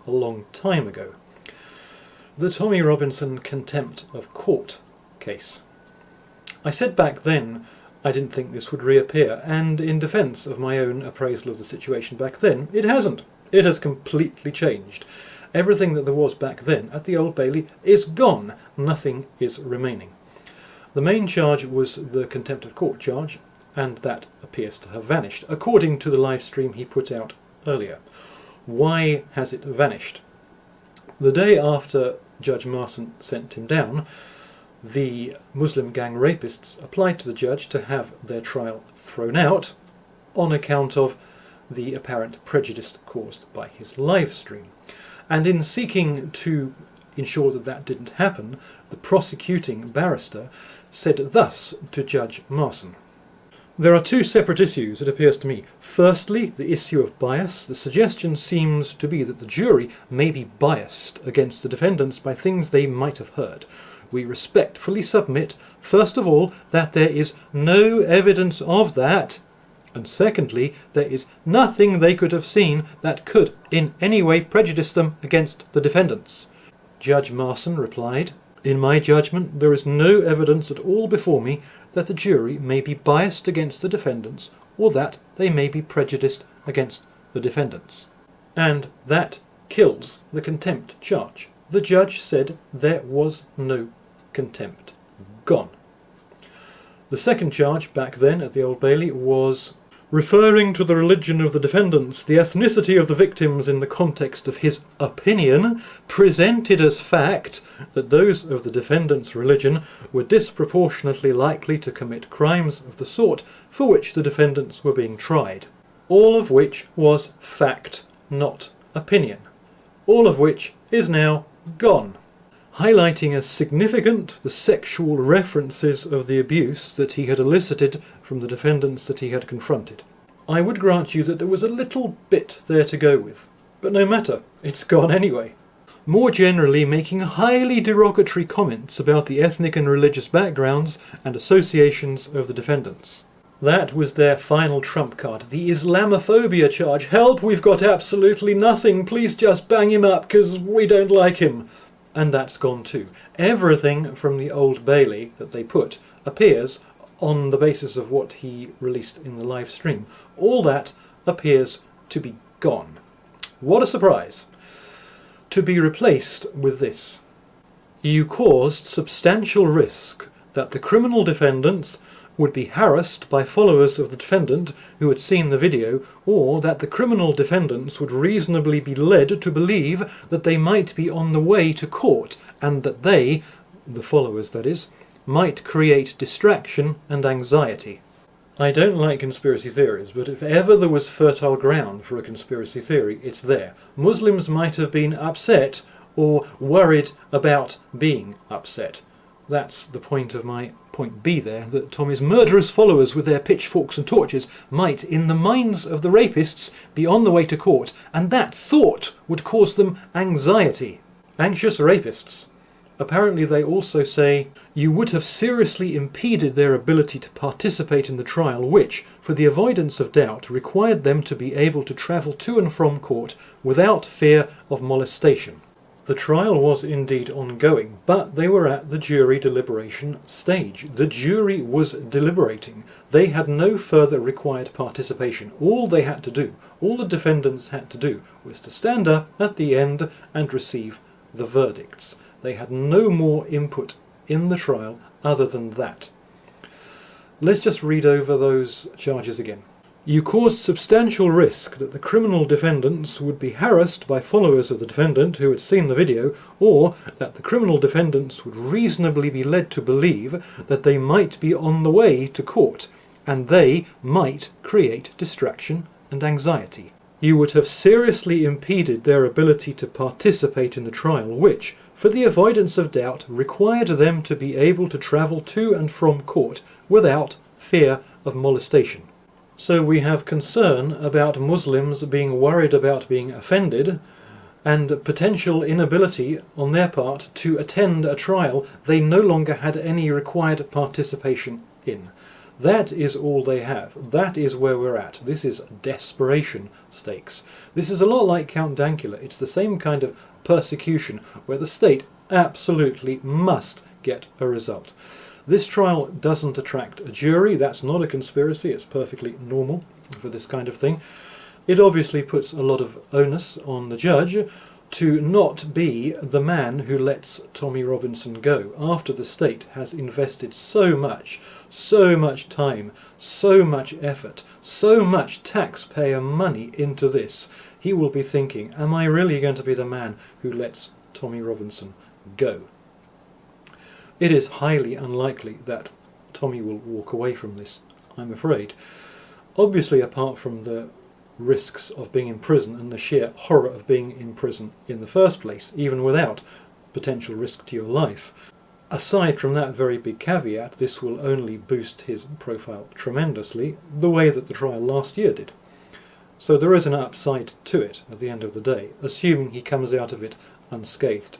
a long time ago. The Tommy Robinson contempt of court case. I said back then I didn't think this would reappear, and in defence of my own appraisal of the situation back then, it hasn't. It has completely changed. Everything that there was back then at the Old Bailey is gone. Nothing is remaining. The main charge was the contempt of court charge, and that appears to have vanished, according to the live stream he put out earlier. Why has it vanished? The day after Judge Marson sent him down, the Muslim gang rapists applied to the judge to have their trial thrown out on account of the apparent prejudice caused by his live stream. And in seeking to ensure that that didn't happen, the prosecuting barrister said thus to Judge Marson: "There are two separate issues, it appears to me. Firstly, the issue of bias. The suggestion seems to be that the jury may be biased against the defendants by things they might have heard. We respectfully submit, first of all, that there is no evidence of that, and secondly, there is nothing they could have seen that could in any way prejudice them against the defendants." Judge Marson replied, "In my judgment, there is no evidence at all before me that the jury may be biased against the defendants or that they may be prejudiced against the defendants." And that kills the contempt charge. The judge said there was no contempt. Gone. The second charge back then at the Old Bailey was referring to the religion of the defendants, the ethnicity of the victims in the context of his opinion, presented as fact that those of the defendants' religion were disproportionately likely to commit crimes of the sort for which the defendants were being tried. All of which was fact, not opinion. All of which is now gone. Highlighting as significant the sexual references of the abuse that he had elicited from the defendants that he had confronted. I would grant you that there was a little bit there to go with, but no matter, it's gone anyway. More generally, making highly derogatory comments about the ethnic and religious backgrounds and associations of the defendants. That was their final trump card, the Islamophobia charge. "Help, we've got absolutely nothing, please just bang him up because we don't like him." And that's gone too. Everything from the Old Bailey that they put appears on the basis of what he released in the live stream. All that appears to be gone. What a surprise! To be replaced with this: "You caused substantial risk that the criminal defendants would be harassed by followers of the defendant who had seen the video, or that the criminal defendants would reasonably be led to believe that they might be on the way to court, and that they, the followers that is, might create distraction and anxiety." I don't like conspiracy theories, but if ever there was fertile ground for a conspiracy theory, it's there. Muslims might have been upset or worried about being upset. That's the point of my point B there, that Tommy's murderous followers with their pitchforks and torches might, in the minds of the rapists, be on the way to court, and that thought would cause them anxiety. Anxious rapists. Apparently they also say you would have seriously impeded their ability to participate in the trial, which, for the avoidance of doubt, required them to be able to travel to and from court without fear of molestation. The trial was indeed ongoing, but they were at the jury deliberation stage. The jury was deliberating. They had no further required participation. All they had to do, all the defendants had to do, was to stand up at the end and receive the verdicts. They had no more input in the trial other than that. Let's just read over those charges again. "You caused substantial risk that the criminal defendants would be harassed by followers of the defendant who had seen the video, or that the criminal defendants would reasonably be led to believe that they might be on the way to court, and they might create distraction and anxiety. You would have seriously impeded their ability to participate in the trial, which, for the avoidance of doubt, required them to be able to travel to and from court without fear of molestation." So we have concern about Muslims being worried about being offended, and potential inability on their part to attend a trial they no longer had any required participation in. That is all they have. That is where we're at. This is desperation stakes. This is a lot like Count Dankula. It's the same kind of persecution where the state absolutely must get a result. This trial doesn't attract a jury. That's not a conspiracy. It's perfectly normal for this kind of thing. It obviously puts a lot of onus on the judge to not be the man who lets Tommy Robinson go after the state has invested so much time, so much effort, so much taxpayer money into this. He will be thinking, am I really going to be the man who lets Tommy Robinson go? It is highly unlikely that Tommy will walk away from this, I'm afraid. Obviously, apart from the risks of being in prison and the sheer horror of being in prison in the first place, even without potential risk to your life. Aside from that very big caveat, this will only boost his profile tremendously, the way that the trial last year did. So there is an upside to it at the end of the day, assuming he comes out of it unscathed.